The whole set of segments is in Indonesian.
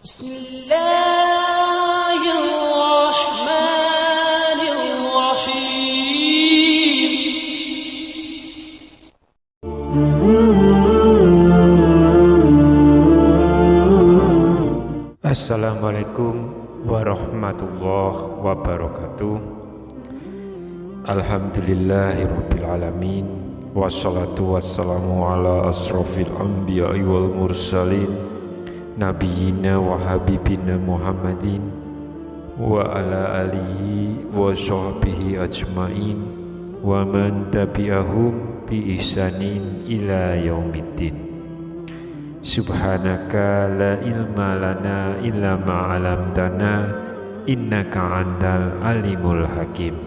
Bismillahirrahmanirrahim. Assalamualaikum warahmatullahi wabarakatuh. Alhamdulillahirabbil alamin. Wassalatu wassalamu ala asrofil anbiya'i wal mursalin nabiyyina wa habibina Muhammadin wa ala alihi wa sahbihi ajmain wa man tabi'ahum bi ihsanin ila yaumiddin. Subhanaka la ilma lana illa ma 'allamtana innaka antal alimul hakim.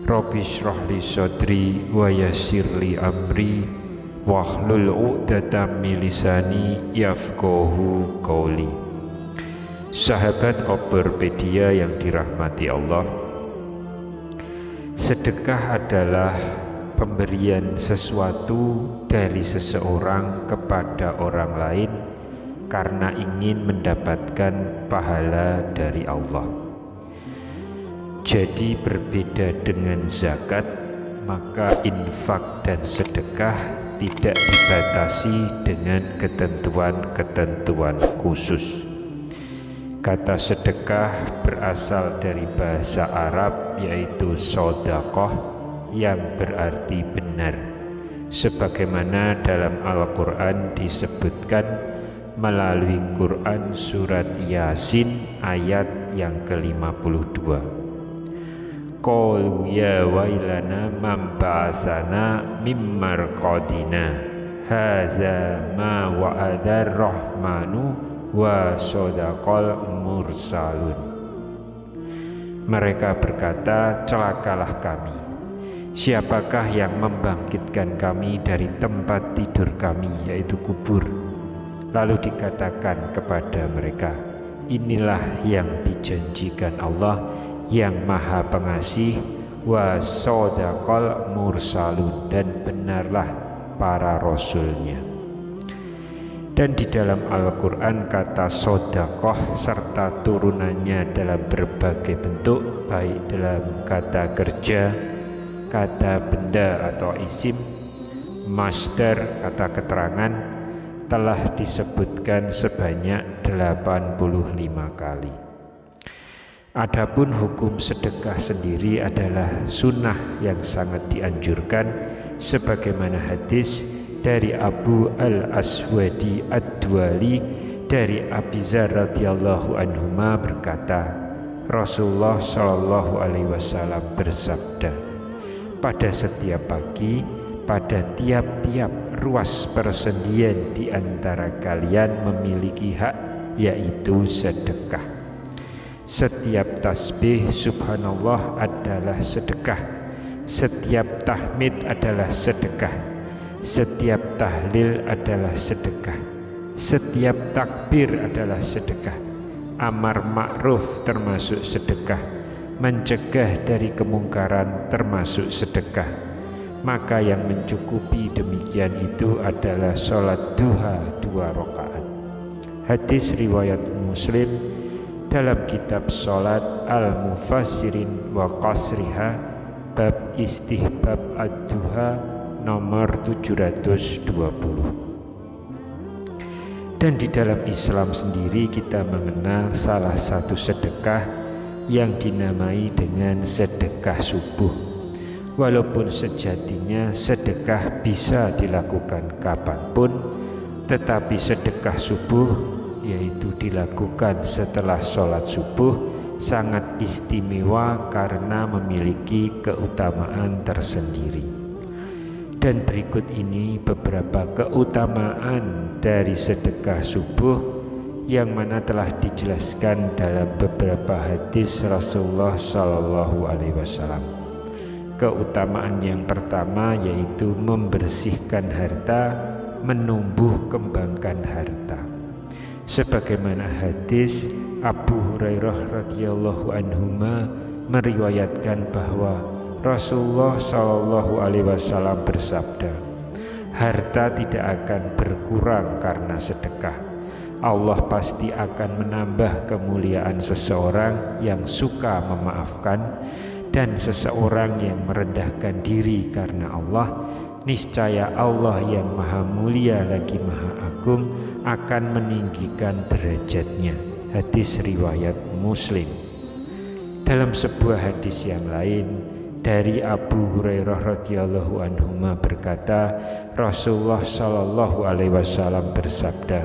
Rabbi shrah li sadri wa yassir li amri wahlul 'uqdatam min lisani yafqahu qauli. Sahabat Oberpedia yang dirahmati Allah, sedekah adalah pemberian sesuatu dari seseorang kepada orang lain karena ingin mendapatkan pahala dari Allah. Jadi berbeda dengan zakat, maka infak dan sedekah tidak dibatasi dengan ketentuan-ketentuan khusus. Kata sedekah berasal dari bahasa Arab yaitu shadaqah yang berarti benar, sebagaimana dalam Al-Quran disebutkan melalui Quran surat Yasin ayat yang ke-52. Qalu ya wailana man ba'asana mim marqadina haza ma wa'adar rahmanu wa sadaqal mursalun. Mereka berkata, celakalah kami. Siapakah yang membangkitkan kami dari tempat tidur kami, yaitu kubur? Lalu dikatakan kepada mereka, inilah yang dijanjikan Allah yang maha pengasih, wa sadaqal mursalun, dan benarlah para rasulnya. Dan di dalam Al-Quran kata sedekah serta turunannya dalam berbagai bentuk, baik dalam kata kerja, kata benda atau isim, masdar kata keterangan, telah disebutkan sebanyak 85 kali. Adapun hukum sedekah sendiri adalah sunnah yang sangat dianjurkan, sebagaimana hadis dari Abu al-Aswadi ad-Duali dari Abi Dzar radhiyallahu anhuma berkata, Rasulullah shallallahu alaihi wasallam bersabda, pada setiap pagi, pada tiap-tiap ruas persendian di antara kalian memiliki hak, yaitu sedekah. Setiap tasbih subhanallah adalah sedekah, setiap tahmid adalah sedekah, setiap tahlil adalah sedekah, setiap takbir adalah sedekah, amar ma'ruf termasuk sedekah, mencegah dari kemungkaran termasuk sedekah. Maka yang mencukupi demikian itu adalah sholat duha 2 rakaat. Hadis riwayat Muslim dalam kitab sholat Al-Mufassirin wa Qasriha bab istihbab ad-duha nomor 720. Dan di dalam Islam sendiri kita mengenal salah satu sedekah yang dinamai dengan sedekah subuh. Walaupun sejatinya sedekah bisa dilakukan kapanpun, tetapi sedekah subuh, yaitu dilakukan setelah sholat subuh, sangat istimewa karena memiliki keutamaan tersendiri. Dan berikut ini beberapa keutamaan dari sedekah subuh yang mana telah dijelaskan dalam beberapa hadis Rasulullah Shallallahu Alaihi Wasallam. Keutamaan yang pertama yaitu membersihkan harta, menumbuh kembangkan harta. Sebagaimana hadis Abu Hurairah radhiyallahu anhuma meriwayatkan bahwa Rasulullah Shallallahu Alaihi Wasallam bersabda, harta tidak akan berkurang karena sedekah, Allah pasti akan menambah kemuliaan seseorang yang suka memaafkan, dan seseorang yang merendahkan diri karena Allah, niscaya Allah yang maha mulia lagi maha agung akan meninggikan derajatnya. Hadis riwayat Muslim. Dalam sebuah hadis yang lain dari Abu Hurairah radhiyallahu anhu berkata, Rasulullah sallallahu alaihi wasallam bersabda,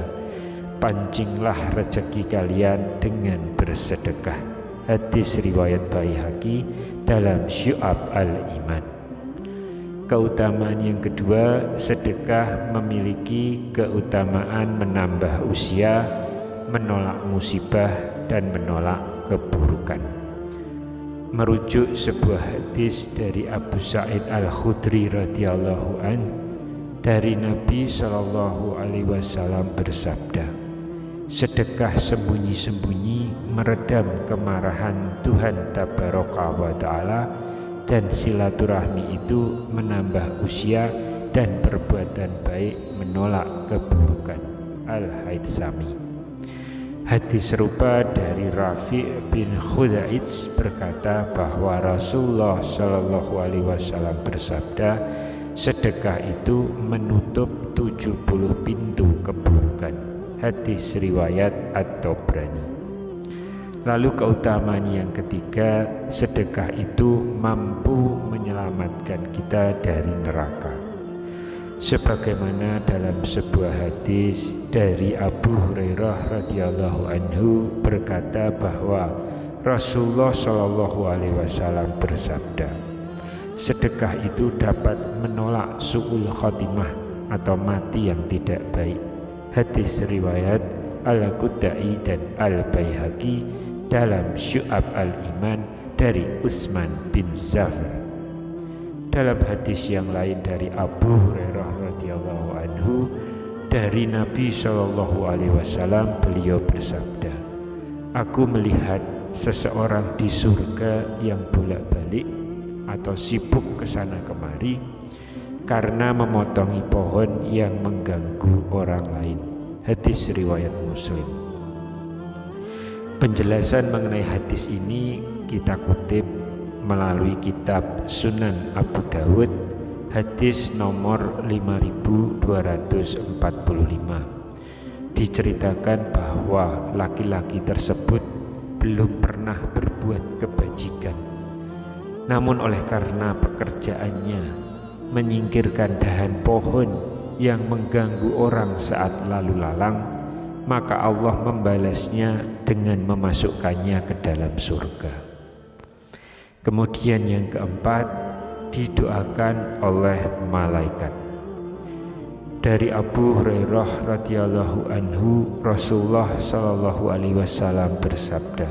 pancinglah rezeki kalian dengan bersedekah. Hadis riwayat Baihaqi dalam Syu'ab al-Iman. Keutamaan yang kedua, sedekah memiliki keutamaan menambah usia, menolak musibah, dan menolak keburukan. Merujuk sebuah hadis dari Abu Sa'id Al-Khudri radhiyallahu an, dari Nabi sallallahu alaihi wasallam bersabda, sedekah sembunyi-sembunyi meredam kemarahan Tuhan tabaraka wa ta'ala, dan silaturahmi itu menambah usia, dan perbuatan baik menolak keburukan. Al-Haytsami. Hadis serupa dari Rafi' bin Khudaits berkata bahwa Rasulullah Shallallahu Alaihi Wasallam bersabda, sedekah itu menutup 70 pintu keburukan. Hadis riwayat At-Tabrani. Lalu keutamaan yang ketiga, sedekah itu mampu menyelamatkan kita dari neraka. Sebagaimana dalam sebuah hadis dari Abu Hurairah radhiyallahu anhu berkata bahwa Rasulullah shallallahu alaihi wasallam bersabda, sedekah itu dapat menolak su'ul khotimah atau mati yang tidak baik. Hadis riwayat Al-Qudai dan Al-Baihaqi dalam Syu'ab al-Iman dari Utsman bin Zafar. Dalam hadis yang lain dari Abu Hurairah radhiyallahu anhu dari Nabi Shallallahu alaihi wasallam, beliau bersabda, aku melihat seseorang di surga yang bolak-balik atau sibuk ke sana kemari karena memotongi pohon yang mengganggu orang lain. Hadis riwayat Muslim. Penjelasan mengenai hadis ini kita kutip melalui kitab Sunan Abu Dawud, hadis nomor 5245. Diceritakan bahwa laki-laki tersebut belum pernah berbuat kebajikan, namun oleh karena pekerjaannya menyingkirkan dahan pohon yang mengganggu orang saat lalu lalang, maka Allah membalasnya dengan memasukkannya ke dalam surga. Kemudian yang keempat, didoakan oleh malaikat. Dari Abu Hurairah radhiyallahu anhu, Rasulullah sallallahu alaihi wasallam bersabda,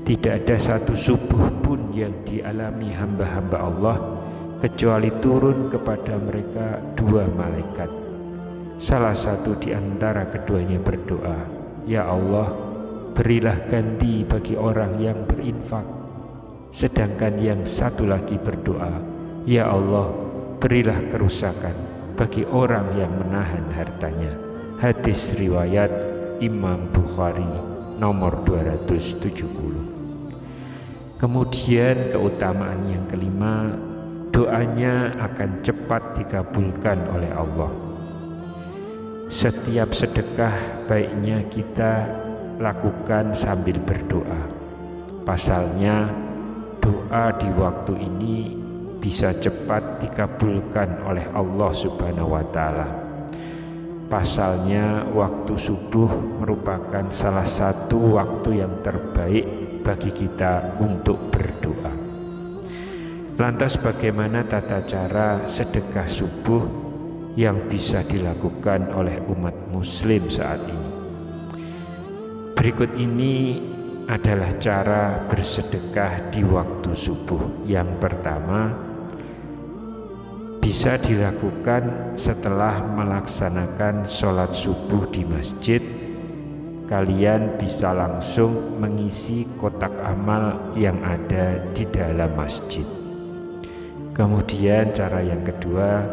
tidak ada satu subuh pun yang dialami hamba-hamba Allah kecuali turun kepada mereka dua malaikat. Salah satu di antara keduanya berdoa, ya Allah, berilah ganti bagi orang yang berinfak. Sedangkan yang satu lagi berdoa, ya Allah, berilah kerusakan bagi orang yang menahan hartanya. Hadis riwayat Imam Bukhari nomor 270. Kemudian keutamaan yang kelima, doanya akan cepat dikabulkan oleh Allah. Setiap sedekah baiknya kita lakukan sambil berdoa. Pasalnya, doa di waktu ini bisa cepat dikabulkan oleh Allah Subhanahu wa Ta'ala. Pasalnya, waktu subuh merupakan salah satu waktu yang terbaik bagi kita untuk berdoa. Lantas, bagaimana tata cara sedekah subuh yang bisa dilakukan oleh umat Muslim saat ini? Berikut ini adalah cara bersedekah di waktu subuh. Yang pertama, bisa dilakukan setelah melaksanakan sholat subuh di masjid. Kalian bisa langsung mengisi kotak amal yang ada di dalam masjid. Kemudian cara yang kedua,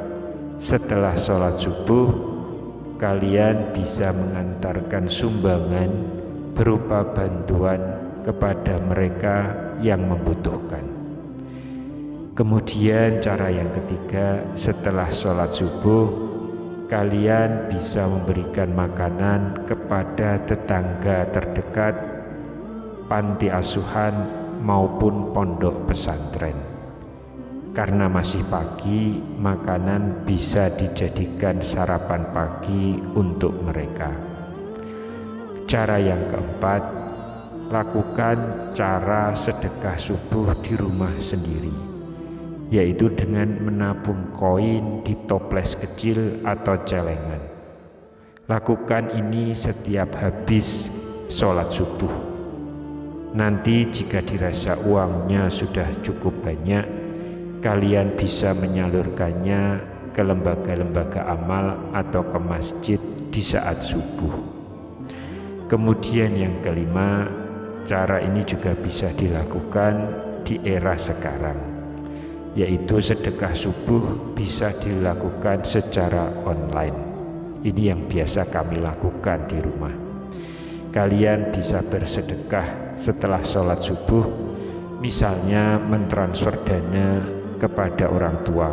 setelah sholat subuh kalian bisa mengantarkan sumbangan berupa bantuan kepada mereka yang membutuhkan. Kemudian cara yang ketiga, setelah sholat subuh, kalian bisa memberikan makanan kepada tetangga terdekat, panti asuhan maupun pondok pesantren. Karena masih pagi, makanan bisa dijadikan sarapan pagi untuk mereka. Cara yang keempat, lakukan cara sedekah subuh di rumah sendiri, yaitu dengan menabung koin di toples kecil atau celengan. Lakukan ini setiap habis sholat subuh. Nanti jika dirasa uangnya sudah cukup banyak, kalian bisa menyalurkannya ke lembaga-lembaga amal atau ke masjid di saat subuh. Kemudian yang kelima, cara ini juga bisa dilakukan di era sekarang, yaitu sedekah subuh bisa dilakukan secara online. Ini yang biasa kami lakukan di rumah. Kalian bisa bersedekah setelah sholat subuh, misalnya mentransfer dana kepada orang tua,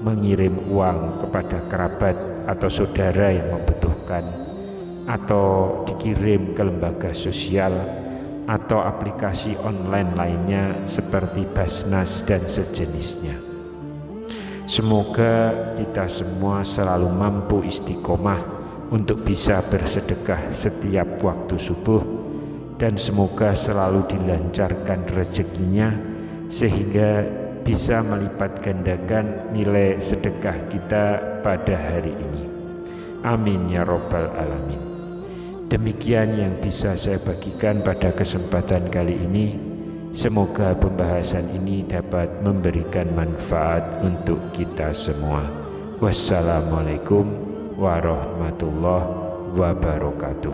mengirim uang kepada kerabat atau saudara yang membutuhkan, atau dikirim ke lembaga sosial atau aplikasi online lainnya seperti Basnas dan sejenisnya. Semoga kita semua selalu mampu istiqomah untuk bisa bersedekah setiap waktu subuh, dan semoga selalu dilancarkan rezekinya sehingga bisa melipat gandakan nilai sedekah kita pada hari ini. Amin ya Rabbal Alamin. Demikian yang bisa saya bagikan pada kesempatan kali ini. Semoga pembahasan ini dapat memberikan manfaat untuk kita semua. Wassalamualaikum warahmatullahi wabarakatuh.